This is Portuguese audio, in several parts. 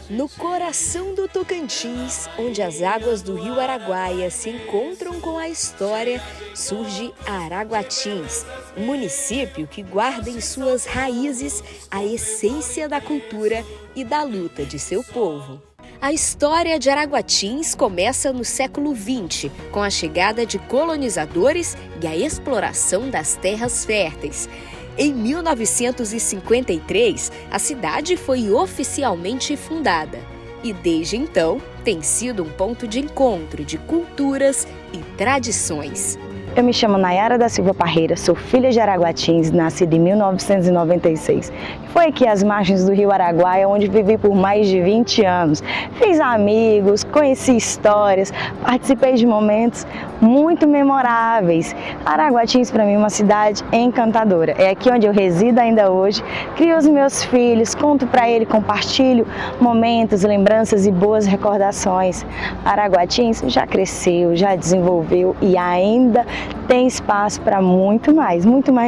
No coração do Tocantins, onde as águas do rio Araguaia se encontram com a história, surge Araguatins, um município que guarda em suas raízes a essência da cultura e da luta de seu povo. A história de Araguatins começa no século XX, com a chegada de colonizadores e a exploração das terras férteis. Em 1953, a cidade foi oficialmente fundada e, desde então, tem sido um ponto de encontro de culturas e tradições. Eu me chamo Nayara da Silva Parreira, sou filha de Araguatins, nascida em 1996. Foi aqui às margens do rio Araguaia, onde vivi por mais de 20 anos. Fiz amigos, conheci histórias, participei de momentos muito memoráveis. Araguatins, para mim, é uma cidade encantadora. É aqui onde eu resido ainda hoje, crio os meus filhos, conto para eles, compartilho momentos, lembranças e boas recordações. Araguatins já cresceu, já desenvolveu e ainda tem espaço para muito mais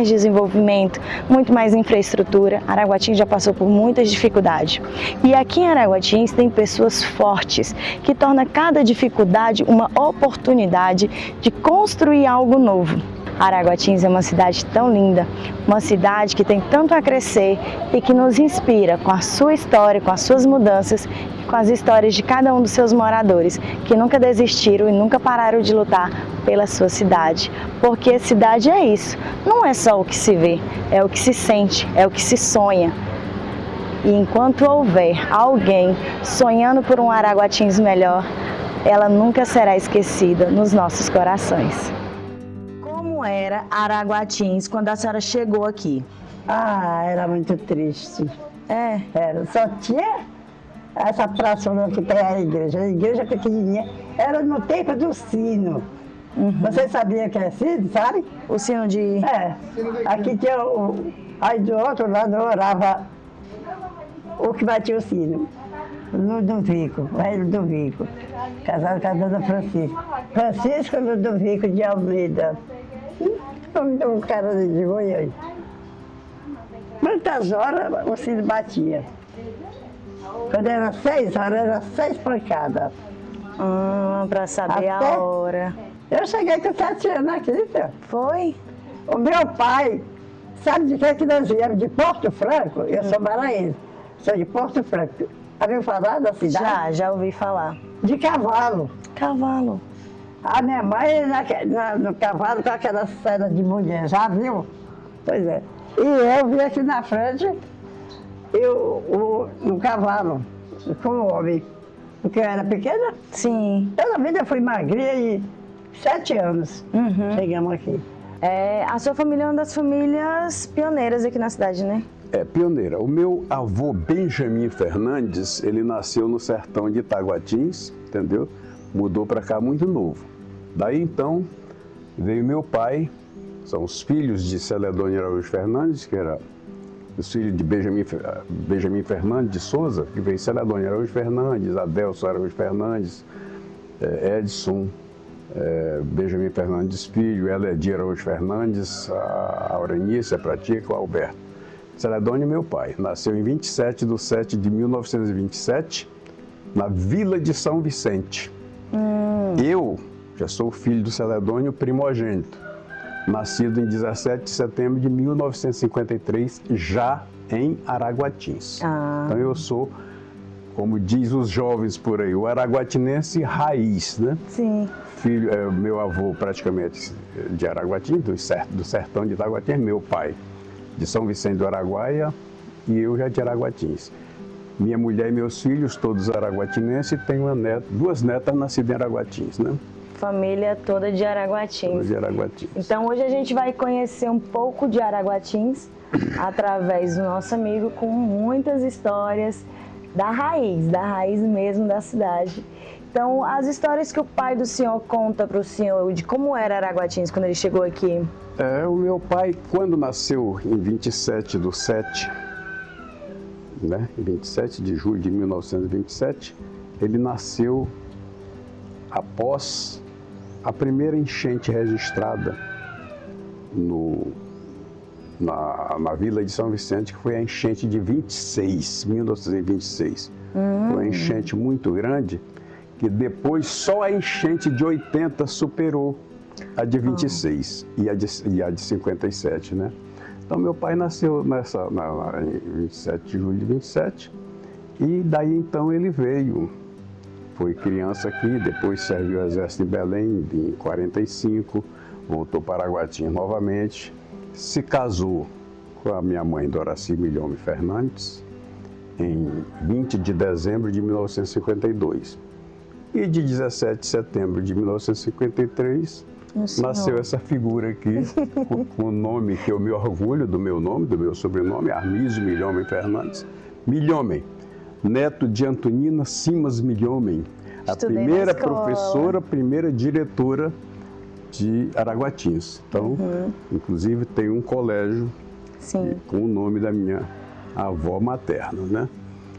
desenvolvimento, muito mais infraestrutura. Araguatins já passou por muitas dificuldades. E aqui em Araguatins tem pessoas fortes, que torna cada dificuldade uma oportunidade de construir algo novo. Araguatins é uma cidade tão linda, uma cidade que tem tanto a crescer e que nos inspira com a sua história, com as suas mudanças, com as histórias de cada um dos seus moradores, que nunca desistiram e nunca pararam de lutar pela sua cidade. Porque cidade é isso, não é só o que se vê, é o que se sente, é o que se sonha. E enquanto houver alguém sonhando por um Araguatins melhor, ela nunca será esquecida nos nossos corações. Como era Araguatins quando a senhora chegou aqui? Era muito triste. Era. Só tinha essa praça que tem a igreja pequenininha. Era no tempo do sino. Você sabia que é sino, sabe? O sino de... Aqui tinha aí do outro lado orava o que batia o sino. Ludovico, o rei Ludovico, casado com a dona Francisca. Francisco Ludovico de Almeida. Um cara de Goiânia. Quantas horas o sino batia? Quando era 6 horas, era 6 pancadas. Para saber a hora. Eu cheguei com 7 anos aqui, filho. Foi? O meu pai, sabe de que nós viemos? De Porto Franco? Eu sou maranhense, sou de Porto Franco. Ouviu falar da cidade? Já ouvi falar. De cavalo. Cavalo. A minha mãe no cavalo com aquela cena de mulher, já viu? Pois é. E eu vim aqui na frente, no cavalo, com o homem. Porque eu era pequena. Sim. Toda vida eu fui magrinha e 7 anos chegamos aqui. A sua família é uma das famílias pioneiras aqui na cidade, né? É, pioneira. O meu avô Benjamin Fernandes, ele nasceu no sertão de Itaguatins, entendeu? Mudou para cá muito novo. Daí então veio meu pai, são os filhos de Celedônia Araújo Fernandes, que era os filhos de Benjamin Fernandes de Souza, que veio Celedônia Araújo Fernandes, Adelson Araújo Fernandes, Edson, Benjamin Fernandes Filho, Eledir Araújo Fernandes, a Aurenice, a Pratica, o Alberto. Celedônia é meu pai, nasceu em 27/7/1927, na Vila de São Vicente. Eu já sou filho do Celedônio primogênito, nascido em 17 de setembro de 1953, já em Araguatins. Então eu sou, como diz os jovens por aí, o araguatinense raiz, né? Sim. Filho, meu avô praticamente de Araguatins, do sertão de Itaguatins, meu pai de São Vicente do Araguaia e eu já de Araguatins. Minha mulher e meus filhos, todos araguatinenses, e tenho duas netas nascidas em Araguatins, né? Família toda de Araguatins. Toda de Araguatins. Então hoje a gente vai conhecer um pouco de Araguatins através do nosso amigo, com muitas histórias da raiz mesmo da cidade. Então, as histórias que o pai do senhor conta para o senhor de como era Araguatins quando ele chegou aqui. O meu pai, quando nasceu em 27/7, né, 27 de julho de 1927, ele nasceu após a primeira enchente registrada na Vila de São Vicente, que foi a enchente de 1926. Uma enchente muito grande, que depois só a enchente de 80 superou a de 26 e a de 57, né? Então, meu pai nasceu em 27 de julho de 27 e daí então ele veio. Foi criança aqui, depois serviu o exército em Belém em 45, voltou para Araguatins novamente, se casou com a minha mãe, Doraci Milhome Fernandes, em 20 de dezembro de 1952. E de 17 de setembro de 1953, nasceu essa figura aqui, com o nome que eu me orgulho do meu sobrenome, Armísio Milhome Fernandes. Milhome, neto de Antonina Simas Milhome, a primeira professora, primeira diretora de Araguatins. Então, inclusive, tem um colégio com o nome da minha avó materna, né?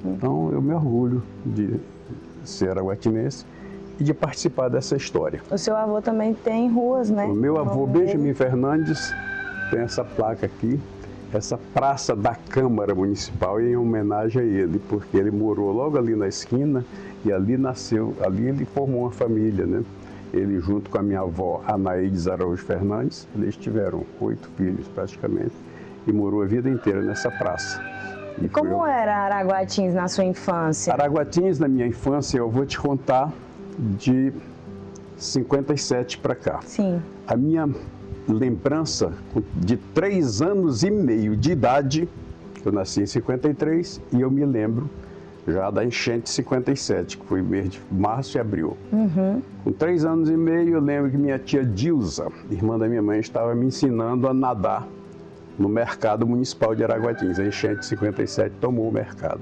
Então, eu me orgulho de ser araguatinense e de participar dessa história. O seu avô também tem ruas, né? O meu avô, Benjamin Fernandes, tem essa placa aqui, essa Praça da Câmara Municipal, em homenagem a ele, porque ele morou logo ali na esquina e ali nasceu, ali ele formou uma família, né? Ele, junto com a minha avó, Anaídes Araújo Fernandes, eles tiveram 8 filhos praticamente e morou a vida inteira nessa praça. E como era Araguatins na sua infância? Araguatins, na minha infância, eu vou te contar de 57 para cá. Sim. A minha lembrança de 3 anos e meio de idade, eu nasci em 53 e eu me lembro já da enchente de 57, que foi mês de março e abril. Com 3 anos e meio, eu lembro que minha tia Dilza, irmã da minha mãe, estava me ensinando a nadar no mercado municipal de Araguatins. A enchente de 57 tomou o mercado.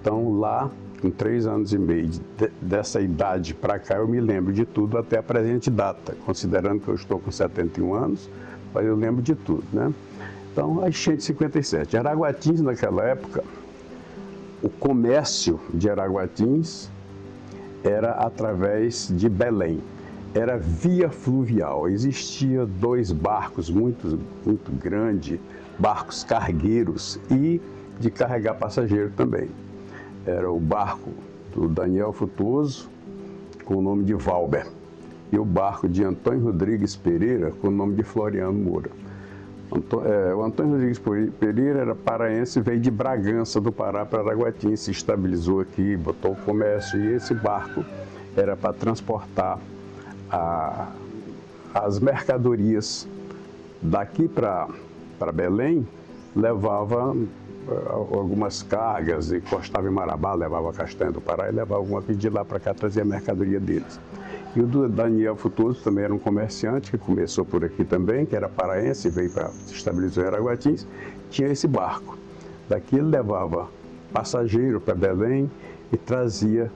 Então, lá, com 3 anos e meio dessa idade para cá, eu me lembro de tudo até a presente data, considerando que eu estou com 71 anos, mas eu lembro de tudo, né? Então, a enchente de 57. Araguatins, naquela época, o comércio de Araguatins era através de Belém. Era via fluvial. Existia 2 barcos muito grandes, barcos cargueiros e de carregar passageiro também. Era o barco do Daniel Frutuoso, com o nome de Valber, e o barco de Antônio Rodrigues Pereira, com o nome de Floriano Moura. O Antônio Rodrigues Pereira era paraense, veio de Bragança do Pará para Araguatins, se estabilizou aqui, botou o comércio, e esse barco era para transportar as mercadorias daqui para Belém, levava algumas cargas, encostava em Marabá, levava a castanha do Pará e levava alguma coisa de lá para cá, trazia a mercadoria deles. E o do Daniel Frutuoso também era um comerciante que começou por aqui também, que era paraense, veio para se estabilizar em Araguatins, tinha esse barco. Daqui ele levava passageiro para Belém e trazia.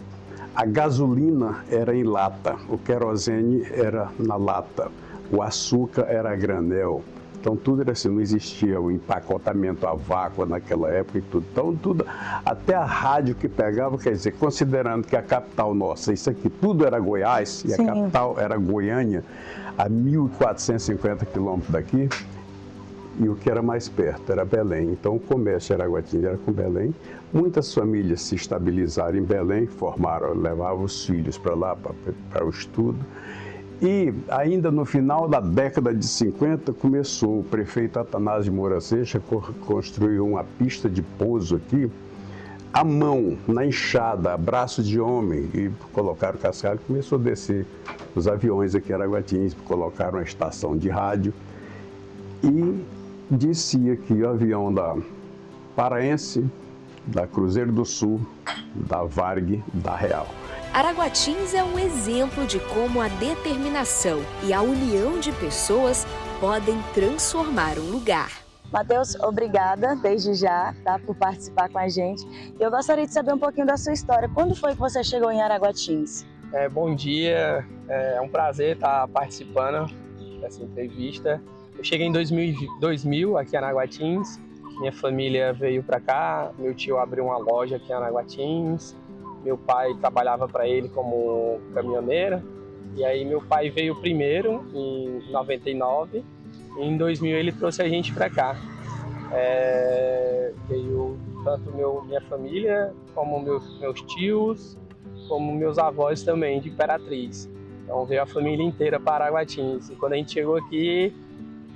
A gasolina era em lata, o querosene era na lata, o açúcar era a granel. Então tudo era assim, não existia o empacotamento a vácuo naquela época e tudo. Então tudo, até a rádio que pegava, quer dizer, considerando que a capital nossa, isso aqui tudo era Goiás e a capital era Goiânia, a 1.450 quilômetros daqui, e o que era mais perto era Belém. Então o comércio de Araguatins era com Belém. Muitas famílias se estabilizaram em Belém, levavam os filhos para lá para o estudo. E ainda no final da década de 50 começou o prefeito Atanásio Moura Seixas construiu uma pista de pouso aqui, à mão, na enxada, a braço de homem, e colocaram cascalho, começou a descer os aviões aqui em Araguatins, colocaram uma estação de rádio e descia aqui o avião da Paraense, da Cruzeiro do Sul, da Varg, da Real. Araguatins é um exemplo de como a determinação e a união de pessoas podem transformar um lugar. Matheus, obrigada desde já, tá, por participar com a gente. Eu gostaria de saber um pouquinho da sua história. Quando foi que você chegou em Araguatins? Bom dia, é um prazer estar participando dessa entrevista. Eu cheguei em 2000 aqui em Araguatins. Minha família veio para cá, meu tio abriu uma loja aqui em Araguatins. Meu pai trabalhava para ele como caminhoneiro, e aí meu pai veio primeiro em 99, e em 2000 ele trouxe a gente para cá. Veio tanto minha família, como meus tios, como meus avós também, de Imperatriz. Então veio a família inteira para Araguatins. E quando a gente chegou aqui,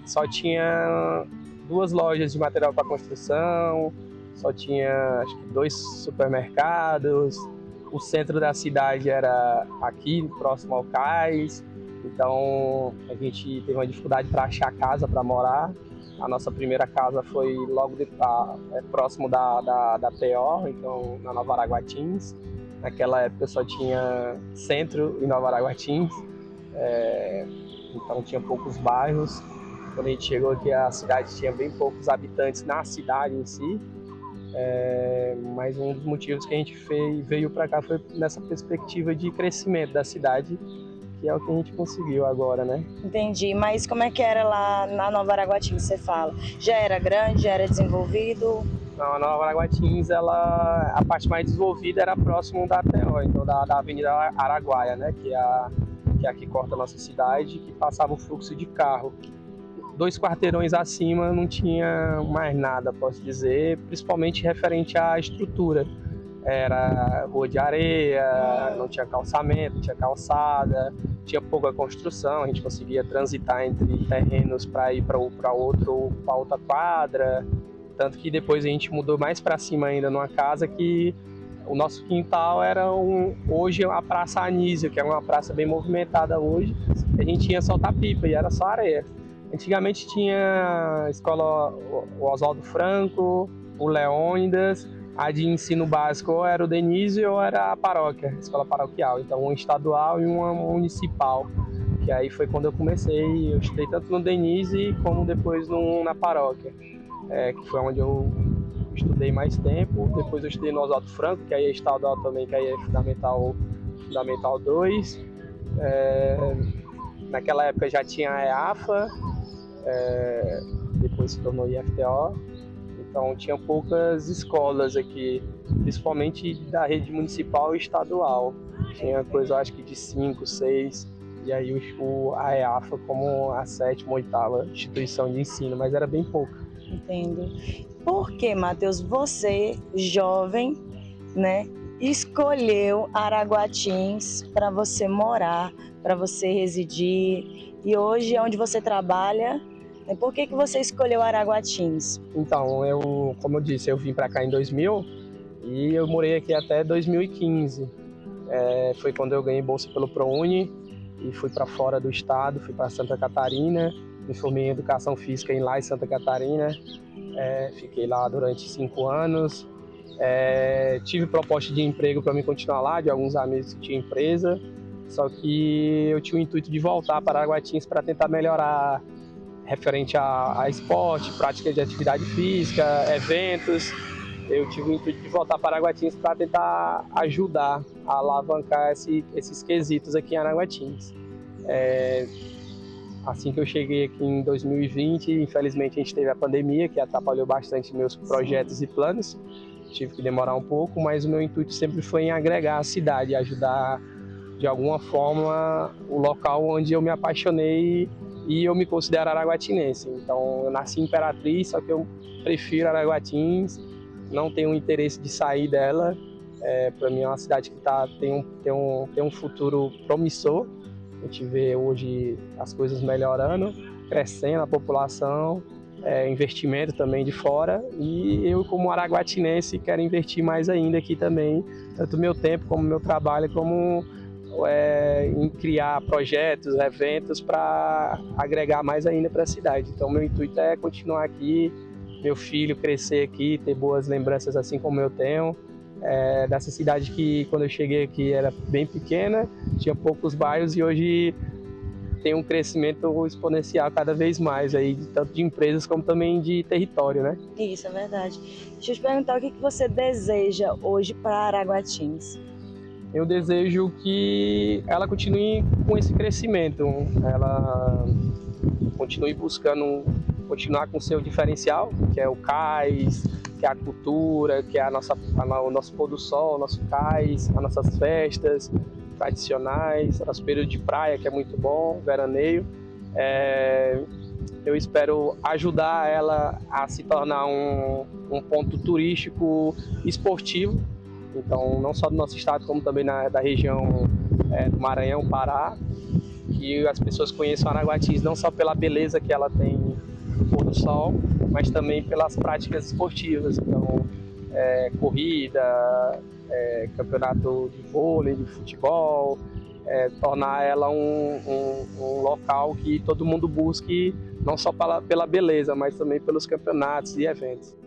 só tinha 2 lojas de material para construção, só tinha acho que 2 supermercados, o centro da cidade era aqui, próximo ao cais, então a gente teve uma dificuldade para achar casa para morar. A nossa primeira casa foi logo próximo da PO, então na Nova Araguatins. Naquela época só tinha centro em Nova Araguatins, então tinha poucos bairros. Quando a gente chegou aqui, a cidade tinha bem poucos habitantes na cidade em si. Mas um dos motivos que a gente veio para cá foi nessa perspectiva de crescimento da cidade, que é o que a gente conseguiu agora, né? Entendi, mas como é que era lá na Nova Araguatins, você fala? Já era grande, já era desenvolvido? Não, a Nova Araguatins, a parte mais desenvolvida era próximo da PO, então da Avenida Araguaia, né? Que é a que corta a nossa cidade, que passava o fluxo de carro. 2 quarteirões acima não tinha mais nada, posso dizer, principalmente referente à estrutura. Era rua de areia, não tinha calçamento, não tinha calçada, tinha pouca construção, a gente conseguia transitar entre terrenos para ir para outra quadra. Tanto que depois a gente mudou mais para cima ainda numa casa que o nosso quintal era hoje a Praça Anísio, que é uma praça bem movimentada hoje. A gente tinha soltar pipa e era só areia. Antigamente tinha a escola Oswaldo Franco, o Leônidas, a de ensino básico ou era o Denísio ou era a paróquia, a escola paroquial. Então uma estadual e uma municipal, que aí foi quando eu comecei. Eu estudei tanto no Denísio como depois na paróquia, que foi onde eu estudei mais tempo. Depois eu estudei no Oswaldo Franco, que aí é estadual também, que aí é Fundamental 2. Naquela época já tinha a EAFA, depois se tornou IFTO, então tinha poucas escolas aqui, principalmente da rede municipal e estadual. Tinha coisa, acho que de 5, 6, e aí a EAFA como a 7ª, 8ª instituição de ensino, mas era bem pouca. Entendo. Por que, Matheus, você, jovem, né, escolheu Araguatins para você morar, para você residir, e hoje é onde você trabalha? Por que você escolheu Araguatins? Então, como eu disse, eu vim para cá em 2000 e eu morei aqui até 2015. Foi quando eu ganhei bolsa pelo ProUni e fui para fora do estado, fui para Santa Catarina, me formei em Educação Física lá em Santa Catarina, fiquei lá durante 5 anos. Tive proposta de emprego para mim continuar lá, de alguns amigos que tinham empresa, só que eu tinha o intuito de voltar para Araguatins para tentar melhorar referente a esporte, prática de atividade física, eventos. Eu tive o intuito de voltar para Araguatins para tentar ajudar a alavancar esses quesitos aqui em Araguatins. Assim que eu cheguei aqui em 2020, infelizmente a gente teve a pandemia, que atrapalhou bastante meus projetos e planos. Tive que demorar um pouco, mas o meu intuito sempre foi em agregar a cidade, ajudar de alguma forma o local onde eu me apaixonei e eu me considero araguatinense. Então eu nasci em Imperatriz, só que eu prefiro Araguatins, não tenho interesse de sair dela. Para mim é uma cidade que tem um futuro promissor. A gente vê hoje as coisas melhorando, crescendo a população, investimento também de fora, e eu como araguatinense quero investir mais ainda aqui também, tanto meu tempo como meu trabalho, como em criar projetos, eventos para agregar mais ainda para a cidade. Então meu intuito é continuar aqui, meu filho crescer aqui, ter boas lembranças assim como eu tenho, dessa cidade que quando eu cheguei aqui era bem pequena, tinha poucos bairros e hoje tem um crescimento exponencial cada vez mais, aí, tanto de empresas como também de território, né? Isso, é verdade. Deixa eu te perguntar, o que você deseja hoje para Araguatins? Eu desejo que ela continue com esse crescimento, ela continue buscando continuar com o seu diferencial, que é o cais, que é a cultura, que é o nosso pôr do sol, o nosso cais, as nossas festas tradicionais, nosso período de praia, que é muito bom, veraneio. eu espero ajudar ela a se tornar um ponto turístico esportivo. Então, não só do nosso estado, como também da região do Maranhão, Pará, que as pessoas conheçam Araguatins não só pela beleza que ela tem no pôr do sol, mas também pelas práticas esportivas. Então, corrida, campeonato de vôlei, de futebol, tornar ela um local que todo mundo busque, não só pela beleza, mas também pelos campeonatos e eventos.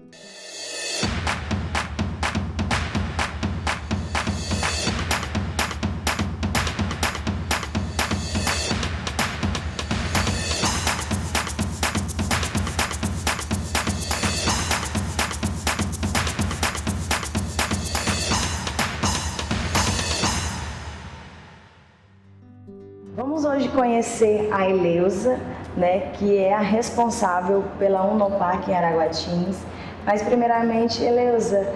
Vamos hoje conhecer a Eleusa, né, que é a responsável pela Unopar em Araguatins. Mas primeiramente, Eleusa,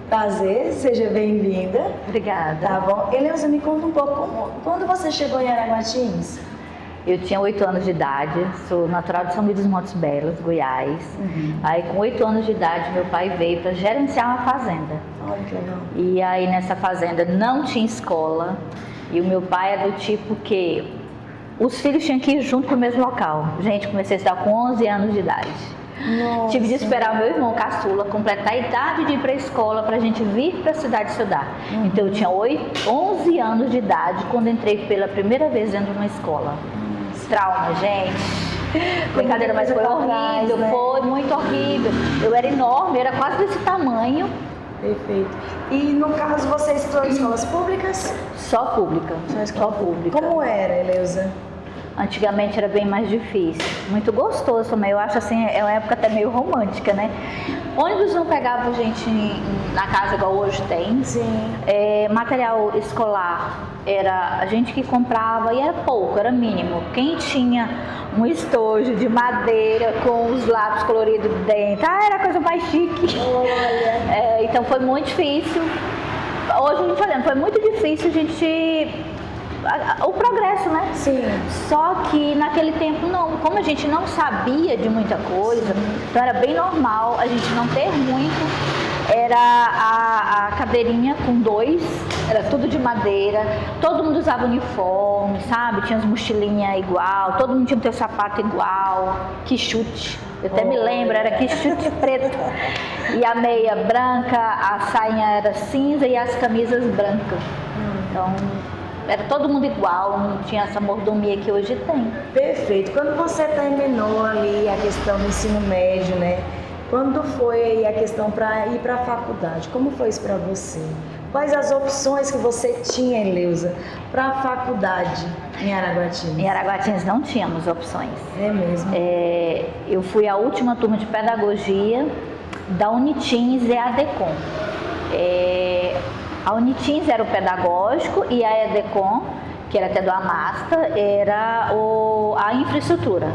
prazer, seja bem-vinda. Obrigada. Tá bom. Eleusa, me conta um pouco, quando você chegou em Araguatins? Eu tinha 8 anos de idade, sou natural de São Luís dos Montes Belos, Goiás. Aí com 8 anos de idade, meu pai veio para gerenciar uma fazenda. Olha que legal. E aí nessa fazenda não tinha escola. E o meu pai é do tipo que os filhos tinham que ir junto para o mesmo local. Gente, comecei a estudar com 11 anos de idade. Nossa. Tive de esperar o meu irmão caçula completar a idade de ir para a escola para a gente vir para a cidade estudar. Então eu tinha 11 anos de idade quando entrei pela primeira vez dentro de uma escola. Trauma, gente. Brincadeira, mas foi horrível, né? Foi muito horrível. Eu era enorme, era quase desse tamanho. Perfeito. E no caso, você estudou em escolas públicas? Só pública. Só pública. Como era, Eleusa? Antigamente era bem mais difícil. Muito gostoso também. Eu acho assim, é uma época até meio romântica, né? Ônibus não pegava gente na casa igual hoje tem. Sim. Material escolar era a gente que comprava e era pouco, era mínimo. Quem tinha um estojo de madeira com os lápis coloridos dentro, era a coisa mais chique. Olha. Então foi muito difícil. Hoje a gente olhando, foi muito difícil a gente... O progresso, né? Sim. Só que naquele tempo não, como a gente não sabia de muita coisa, então era bem normal a gente não ter muito. Era a cadeirinha com 2, era tudo de madeira, todo mundo usava uniforme, sabe? Tinha as mochilinhas igual, todo mundo tinha o seu sapato igual, que chute. Eu até me lembro, era que chute preto. E a meia branca, a sainha era cinza e as camisas brancas. Então... era todo mundo igual, não tinha essa mordomia que hoje tem. Perfeito. Quando você terminou ali a questão do ensino médio, né? Quando foi a questão para ir para a faculdade? Como foi isso para você? Quais as opções que você tinha, Eleusa, para a faculdade em Araguatins? Em Araguatins não tínhamos opções. É mesmo? Eu fui a última turma de pedagogia da Unitins e a ADECOM. A Unitins era o pedagógico e a EDECOM, que era até do Amasta, era a infraestrutura.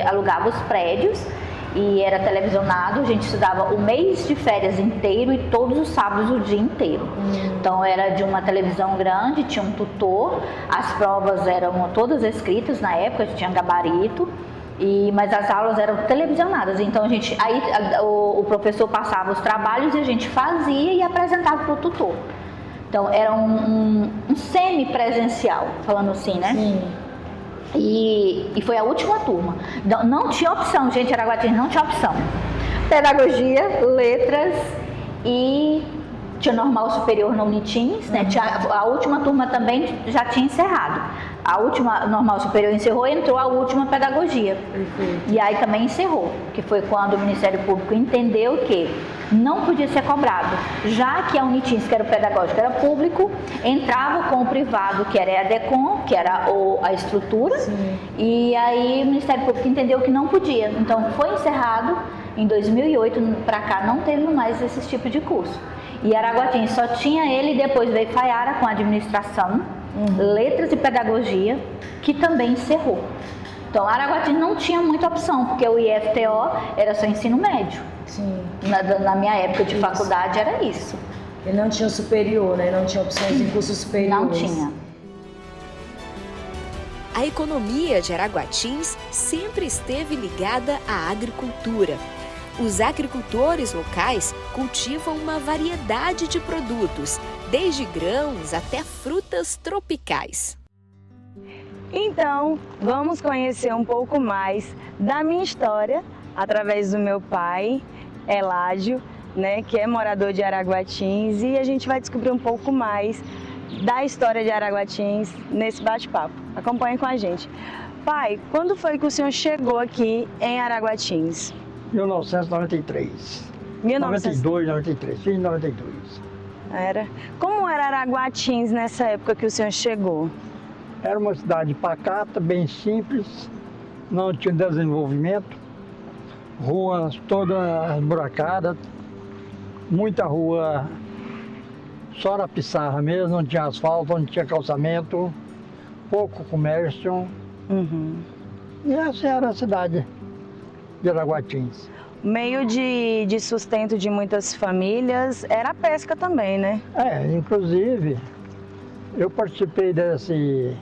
Alugava os prédios e era televisionado, a gente estudava o mês de férias inteiro e todos os sábados o dia inteiro. Então era de uma televisão grande, tinha um tutor, as provas eram todas escritas na época, tinha gabarito. Mas as aulas eram televisionadas, então o professor passava os trabalhos e a gente fazia e apresentava para o tutor. Então era um semi-presencial, falando assim, né? Sim. E foi a última turma. Não tinha opção, gente, Araguatins não tinha opção. Pedagogia, letras e tinha normal superior na Unitins, né? A última turma também já tinha encerrado. A última normal superior encerrou e entrou a última pedagogia. Perfeito. E aí também encerrou, que foi quando o Ministério Público entendeu que não podia ser cobrado, já que a Unitins, que era o pedagógico, era público, entrava com o privado, que era a EDECOM, que era a estrutura. Sim. E aí o Ministério Público entendeu que não podia. Então foi encerrado, em 2008 para cá não teve mais esse tipo de curso. E Araguatins só tinha ele, e depois veio Faiara com administração, letras e pedagogia, que também encerrou. Então Araguatins não tinha muita opção, porque o IFTO era só ensino médio. Sim. Na minha época de faculdade era isso. E não tinha superior, né? Não tinha opções de curso superior. Não tinha. A A economia de Araguatins sempre esteve ligada à agricultura. Os agricultores locais cultivam uma variedade de produtos, desde grãos até frutas tropicais. Então, vamos conhecer um pouco mais da minha história através do meu pai, Eládio, né, que é morador de Araguatins, e a gente vai descobrir um pouco mais da história de Araguatins nesse bate-papo. Acompanhe com a gente. Pai, quando foi que o senhor chegou aqui em Araguatins? 1993. 1992. 92, 93, fim de 92. Era. Como era Araguatins nessa época que o senhor chegou? Era uma cidade pacata, bem simples, não tinha desenvolvimento, ruas todas buracadas, muita rua só na pissarra mesmo, não tinha asfalto, não tinha calçamento, pouco comércio. E essa era a cidade de Araguatins. Meio de sustento de muitas famílias era a pesca também, né? Inclusive, eu participei desse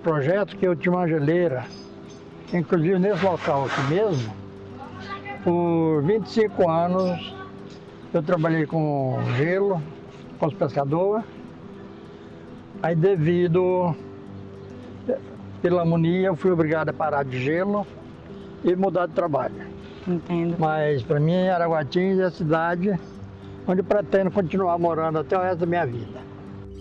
projeto que eu tinha uma geleira, inclusive nesse local aqui mesmo. Por 25 anos eu trabalhei com gelo, com os pescadores. Aí pela amonia eu fui obrigado a parar de gelo e mudar de trabalho. Entendo. Mas para mim Araguatins é a cidade onde pretendo continuar morando até o resto da minha vida.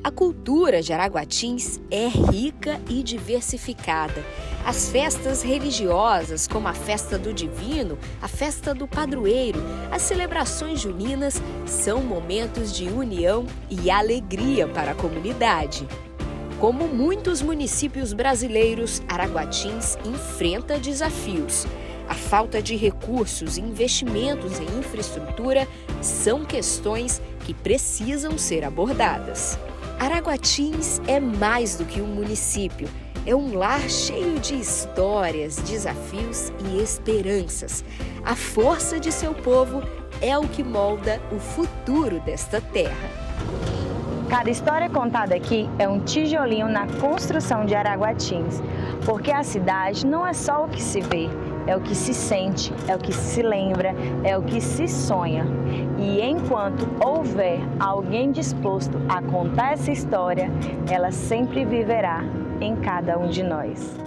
A cultura de Araguatins é rica e diversificada. As festas religiosas, como a Festa do Divino, a Festa do Padroeiro, as celebrações juninas, são momentos de união e alegria para a comunidade. Como muitos municípios brasileiros, Araguatins enfrenta desafios. A falta de recursos e investimentos em infraestrutura são questões que precisam ser abordadas. Araguatins é mais do que um município, é um lar cheio de histórias, desafios e esperanças. A força de seu povo é o que molda o futuro desta terra. Cada história contada aqui é um tijolinho na construção de Araguatins, porque a cidade não é só o que se vê, é o que se sente, é o que se lembra, é o que se sonha. E enquanto houver alguém disposto a contar essa história, ela sempre viverá em cada um de nós.